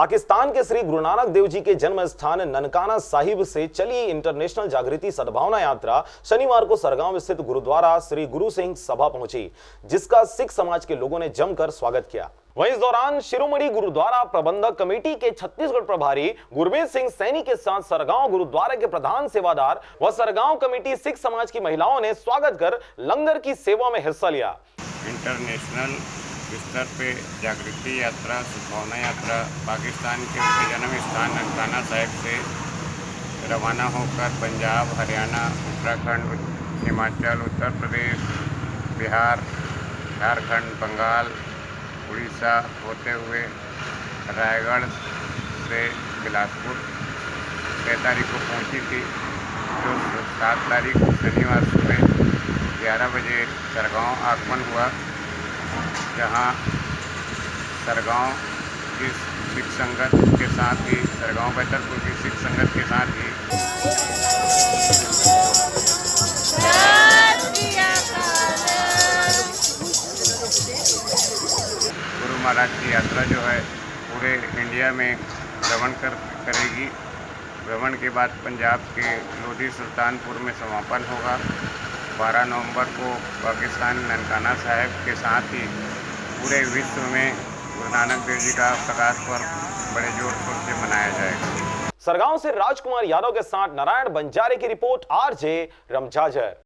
पाकिस्तान के श्री गुरु नानक देव जी के जन्म स्थान ननकाना साहिब से चली इंटरनेशनल जागृति सद्भावना यात्रा शनिवार को सरगांव स्थित गुरुद्वारा श्री गुरु सिंह सभा पहुंची, जिसका सिख समाज के लोगों ने जमकर स्वागत किया। वहीं इस दौरान शिरोमणि गुरुद्वारा प्रबंधक कमेटी के छत्तीसगढ़ प्रभारी गुरमीत सिंह सैनी के साथ सरगांव गुरुद्वारे के प्रधान सेवादार व सरगांव कमेटी सिख समाज की महिलाओं ने स्वागत कर लंगर की सेवा में हिस्सा लिया। इंटरनेशनल स्तर पे जागृति यात्रा सद्भावना यात्रा पाकिस्तान के उनके जन्म स्थान ननकाना साहिब से रवाना होकर पंजाब, हरियाणा, उत्तराखंड, हिमाचल, उत्तर प्रदेश, बिहार, झारखंड, बंगाल, उड़ीसा होते हुए रायगढ़ से बिलासपुर 6 तारीख को पहुंची थी, जो 7 तारीख को शनिवार सुबह 11 बजे सरगांव आगमन हुआ, जहां सरगांव की सिख संगत के साथ ही सरगांव बैतरपुर की सिख संगत के साथ ही गुरु महाराज की यात्रा जो है पूरे इंडिया में भ्रमण करेगी। भ्रमण के बाद पंजाब के लोधी सुल्तानपुर में समापन होगा। 12 नवंबर को पाकिस्तान ननकाना साहिब के साथ ही पूरे विश्व में गुरु नानक देव जी का प्रकाश पर्व बड़े जोर शोर से मनाया जाएगा। सरगांव से राजकुमार यादव के साथ नारायण बंजारे की रिपोर्ट, आरजे रमझाझर।